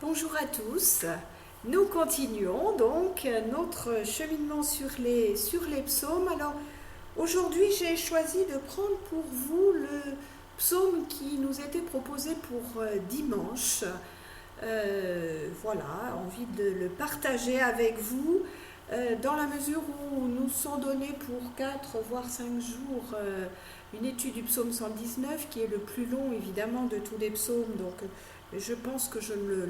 Bonjour à tous, nous continuons donc notre cheminement sur les psaumes. Alors aujourd'hui j'ai choisi de prendre pour vous le psaume qui nous était proposé pour dimanche. Voilà, envie de le partager avec vous dans la mesure où nous sont donnés pour 4 voire 5 jours une étude du psaume 119 qui est le plus long évidemment de tous les psaumes, donc je pense que je ne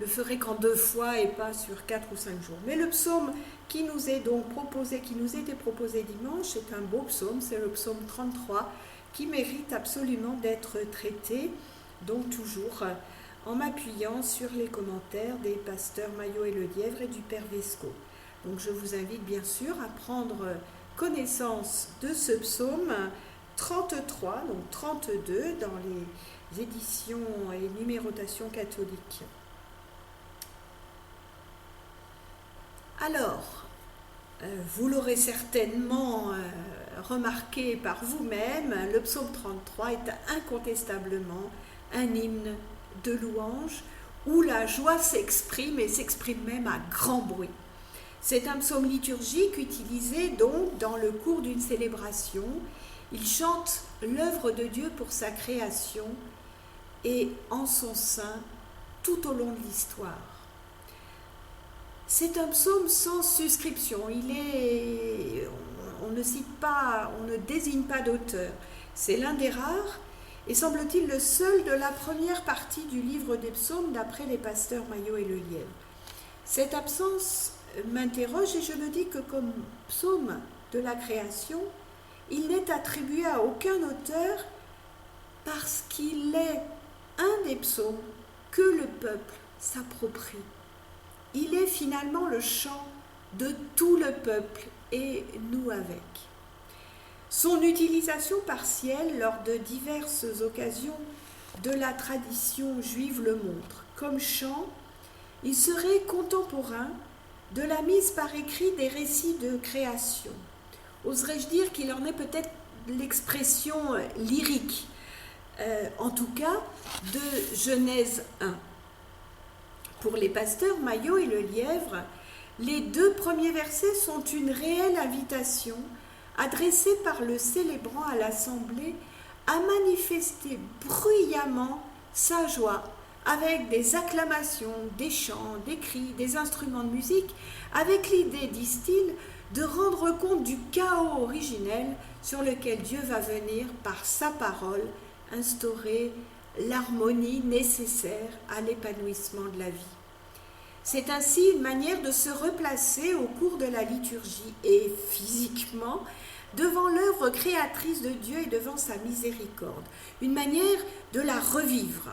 le ferai qu'en 2 fois et pas sur 4 ou 5 jours. Mais le psaume qui nous est donc proposé, qui nous était proposé dimanche, est un beau psaume, c'est le psaume 33 qui mérite absolument d'être traité, donc toujours en m'appuyant sur les commentaires des pasteurs Maillot et Le Lièvre et du Père Vesco. Donc je vous invite bien sûr à prendre connaissance de ce psaume 33, donc 32 dans les éditions et numérotations catholiques. Alors, vous l'aurez certainement remarqué par vous-même, le psaume 33 est incontestablement un hymne de louange où la joie s'exprime et s'exprime même à grand bruit. C'est un psaume liturgique utilisé donc dans le cours d'une célébration. Il chante l'œuvre de Dieu pour sa création et en son sein tout au long de l'histoire. C'est un psaume sans suscription. On ne cite pas, on ne désigne pas d'auteur. C'est l'un des rares et semble-t-il le seul de la première partie du livre des psaumes d'après les pasteurs Maillot et Le Lièvre. Cette absence m'interroge et je me dis que comme psaume de la création, il n'est attribué à aucun auteur parce qu'il est un des psaumes que le peuple s'approprie. Il est finalement le chant de tout le peuple et nous avec. Son utilisation partielle lors de diverses occasions de la tradition juive le montre. Comme chant, il serait contemporain de la mise par écrit des récits de création. Oserais-je dire qu'il en est peut-être l'expression lyrique, en tout cas de Genèse 1. Pour les pasteurs Maillot et Le Lièvre, les 2 premiers versets sont une réelle invitation adressée par le célébrant à l'assemblée à manifester bruyamment sa joie avec des acclamations, des chants, des cris, des instruments de musique, avec l'idée, disent-ils, de rendre compte du chaos originel sur lequel Dieu va venir par sa parole instaurer l'harmonie nécessaire à l'épanouissement de la vie. C'est ainsi une manière de se replacer au cours de la liturgie et physiquement devant l'œuvre créatrice de Dieu et devant sa miséricorde. Une manière de la revivre,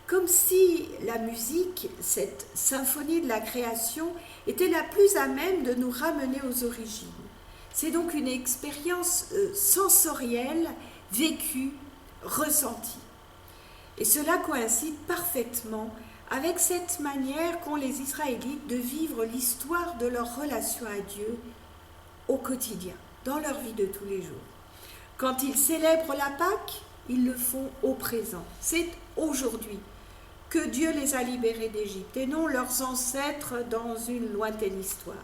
comme si la musique, cette symphonie de la création, était la plus à même de nous ramener aux origines. C'est donc une expérience sensorielle, vécue, ressentie. Et cela coïncide parfaitement avec cette manière qu'ont les Israélites de vivre l'histoire de leur relation à Dieu au quotidien, dans leur vie de tous les jours. Quand ils célèbrent la Pâque, ils le font au présent. C'est aujourd'hui que Dieu les a libérés d'Égypte et non leurs ancêtres dans une lointaine histoire.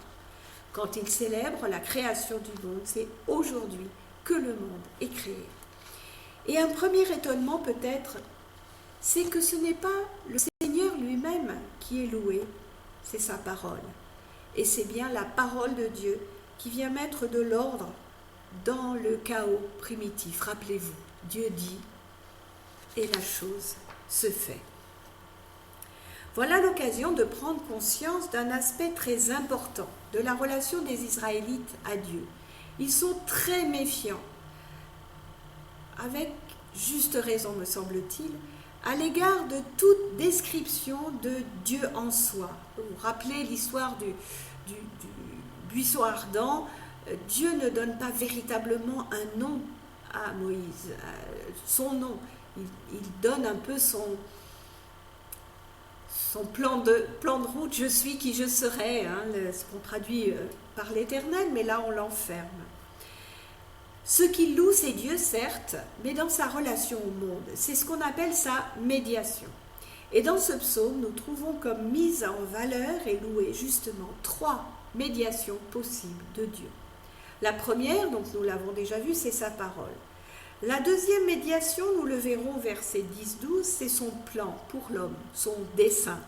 Quand ils célèbrent la création du monde, c'est aujourd'hui que le monde est créé. Et un premier étonnement peut-être, c'est que ce n'est pas le Seigneur lui-même qui est loué, c'est sa parole. Et c'est bien la parole de Dieu qui vient mettre de l'ordre dans le chaos primitif. Rappelez-vous, Dieu dit et la chose se fait. Voilà l'occasion de prendre conscience d'un aspect très important de la relation des Israélites à Dieu. Ils sont très méfiants, avec juste raison me semble-t-il, à l'égard de toute description de Dieu en soi. Vous vous rappelez l'histoire du buisson ardent, Dieu ne donne pas véritablement un nom à Moïse, son nom. Il donne un peu son plan de route, je suis qui je serai, ce qu'on traduit par l'Éternel, mais là on l'enferme. Ce qu'il loue, c'est Dieu, certes, mais dans sa relation au monde. C'est ce qu'on appelle sa médiation. Et dans ce psaume, nous trouvons comme mise en valeur et louée justement 3 médiations possibles de Dieu. La première, donc nous l'avons déjà vu, c'est sa parole. La deuxième médiation, nous le verrons au verset 10-12, c'est son plan pour l'homme, son dessein.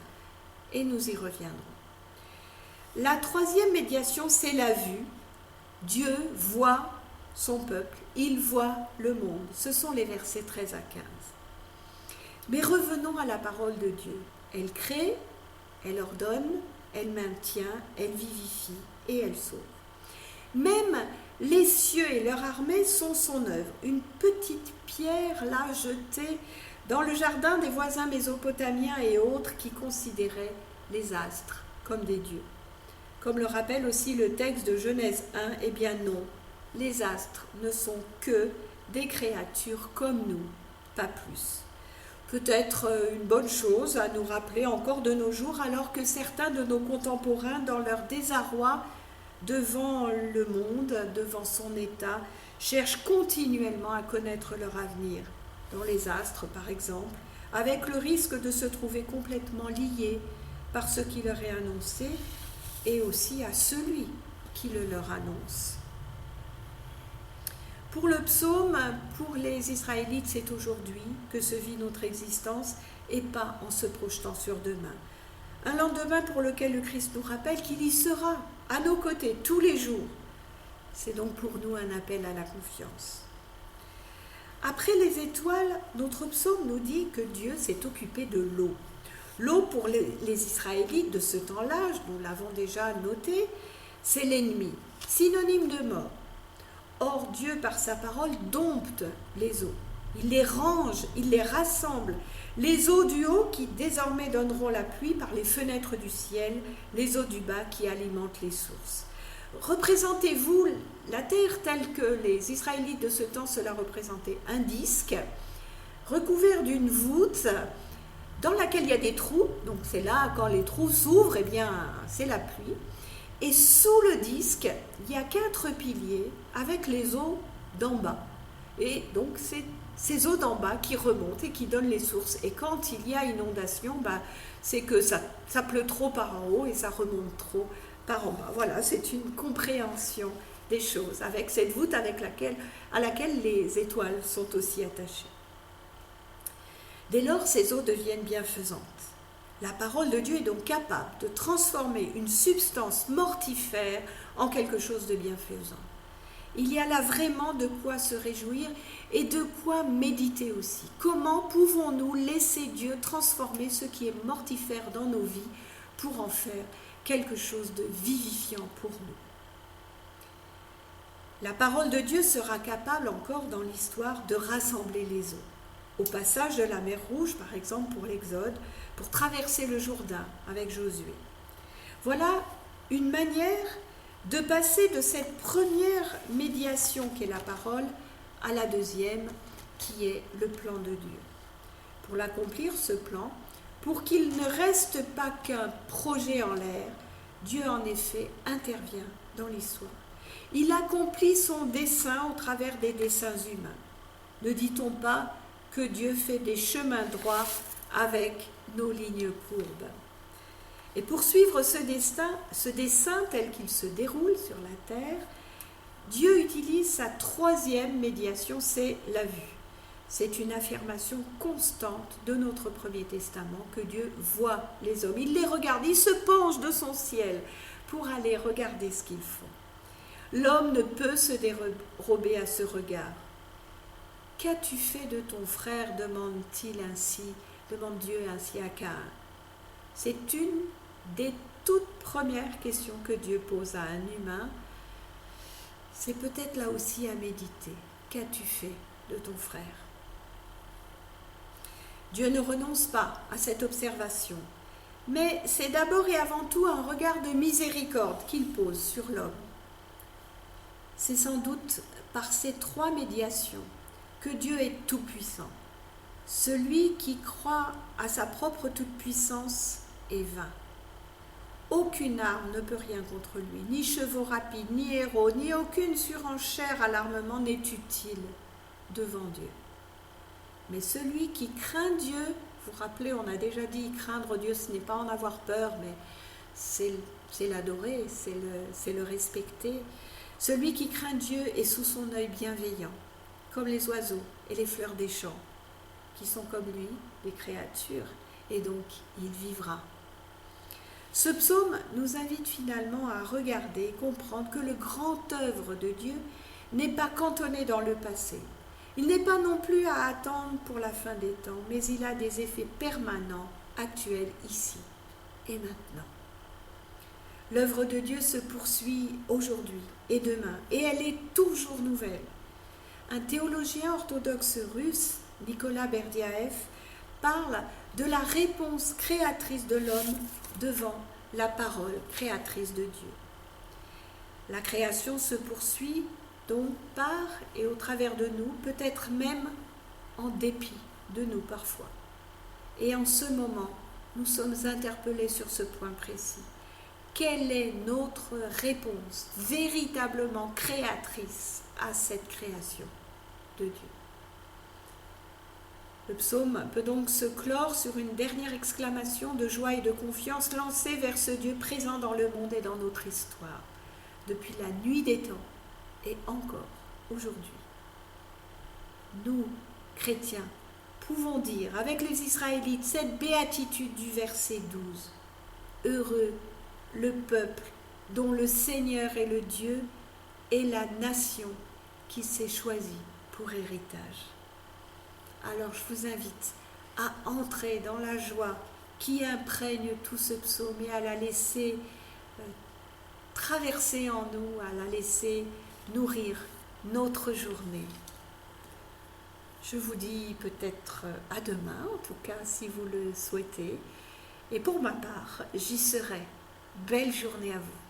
Et nous y reviendrons. La troisième médiation, c'est la vue. Dieu voit son peuple, il voit le monde. Ce sont les versets 13 à 15. Mais revenons à la parole de Dieu. Elle crée, elle ordonne, elle maintient, elle vivifie et elle sauve. Même les cieux et leur armée sont son œuvre. Une petite pierre là jetée dans le jardin des voisins mésopotamiens et autres qui considéraient les astres comme des dieux. Comme le rappelle aussi le texte de Genèse 1, eh bien non, les astres ne sont que des créatures comme nous, pas plus. Peut-être une bonne chose à nous rappeler encore de nos jours, alors que certains de nos contemporains, dans leur désarroi devant le monde, devant son état, cherchent continuellement à connaître leur avenir, dans les astres par exemple, avec le risque de se trouver complètement liés par ce qui leur est annoncé et aussi à celui qui le leur annonce. Pour le psaume, pour les Israélites, c'est aujourd'hui que se vit notre existence et pas en se projetant sur demain. Un lendemain pour lequel le Christ nous rappelle qu'il y sera à nos côtés tous les jours. C'est donc pour nous un appel à la confiance. Après les étoiles, notre psaume nous dit que Dieu s'est occupé de l'eau. L'eau pour les Israélites de ce temps-là, nous l'avons déjà noté, c'est l'ennemi, synonyme de mort. Or, Dieu, par sa parole, dompte les eaux. Il les range, il les rassemble. Les eaux du haut qui désormais donneront la pluie par les fenêtres du ciel, les eaux du bas qui alimentent les sources. Représentez-vous la terre telle que les Israélites de ce temps se la représentaient, un disque recouvert d'une voûte dans laquelle il y a des trous, donc c'est là, quand les trous s'ouvrent, eh bien, c'est la pluie. Et sous le disque, il y a 4 piliers avec les eaux d'en bas. Et donc, c'est ces eaux d'en bas qui remontent et qui donnent les sources. Et quand il y a inondation, c'est que ça pleut trop par en haut et ça remonte trop par en bas. Voilà, c'est une compréhension des choses, avec cette voûte à laquelle les étoiles sont aussi attachées. Dès lors, ces eaux deviennent bienfaisantes. La parole de Dieu est donc capable de transformer une substance mortifère en quelque chose de bienfaisant. Il y a là vraiment de quoi se réjouir et de quoi méditer aussi. Comment pouvons-nous laisser Dieu transformer ce qui est mortifère dans nos vies pour en faire quelque chose de vivifiant pour nous? La parole de Dieu sera capable encore dans l'histoire de rassembler les eaux. Au passage de la mer Rouge, par exemple, pour l'Exode, pour traverser le Jourdain avec Josué. Voilà une manière de passer de cette première médiation qu'est la parole à la deuxième qui est le plan de Dieu. Pour l'accomplir, ce plan, pour qu'il ne reste pas qu'un projet en l'air, Dieu en effet intervient dans l'histoire. Il accomplit son dessein au travers des desseins humains. Ne dit-on pas que Dieu fait des chemins droits avec nos lignes courbes? Et pour suivre ce dessein tel qu'il se déroule sur la terre, Dieu utilise sa troisième médiation, c'est la vue. C'est une affirmation constante de notre Premier Testament que Dieu voit les hommes. Il les regarde, il se penche de son ciel pour aller regarder ce qu'ils font. L'homme ne peut se dérober à ce regard. Qu'as-tu fait de ton frère, demande Dieu ainsi à Caïn. C'est une des toutes premières questions que Dieu pose à un humain. C'est peut-être là aussi à méditer. Qu'as-tu fait de ton frère? Dieu ne renonce pas à cette observation, mais c'est d'abord et avant tout un regard de miséricorde qu'il pose sur l'homme. C'est sans doute par ces 3 médiations que Dieu est tout-puissant. Celui qui croit à sa propre toute-puissance est vain. Aucune arme ne peut rien contre lui, ni chevaux rapides, ni héros, ni aucune surenchère à l'armement n'est utile devant Dieu. Mais celui qui craint Dieu Vous vous rappelez, on a déjà dit, craindre Dieu, ce n'est pas en avoir peur, mais c'est l'adorer, c'est le respecter. Celui qui craint Dieu est sous son œil bienveillant, comme les oiseaux et les fleurs des champs, qui sont comme lui, des créatures, et donc il vivra. Ce psaume nous invite finalement à regarder et comprendre que le grand œuvre de Dieu n'est pas cantonné dans le passé. Il n'est pas non plus à attendre pour la fin des temps, mais il a des effets permanents, actuels ici et maintenant. L'œuvre de Dieu se poursuit aujourd'hui et demain, et elle est toujours nouvelle. Un théologien orthodoxe russe, Nicolas Berdyaev, parle de la réponse créatrice de l'homme devant la parole créatrice de Dieu. La création se poursuit donc par et au travers de nous, peut-être même en dépit de nous parfois. Et en ce moment, nous sommes interpellés sur ce point précis. Quelle est notre réponse véritablement créatrice à cette création de Dieu? Le psaume peut donc se clore sur une dernière exclamation de joie et de confiance lancée vers ce Dieu présent dans le monde et dans notre histoire, depuis la nuit des temps et encore aujourd'hui. Nous, chrétiens, pouvons dire avec les Israélites cette béatitude du verset 12. Heureux le peuple dont le Seigneur est le Dieu et la nation qui s'est choisie pour héritage. Alors je vous invite à entrer dans la joie qui imprègne tout ce psaume et à la laisser traverser en nous, à la laisser nourrir notre journée. Je vous dis peut-être à demain, en tout cas si vous le souhaitez. Et pour ma part, j'y serai. Belle journée à vous.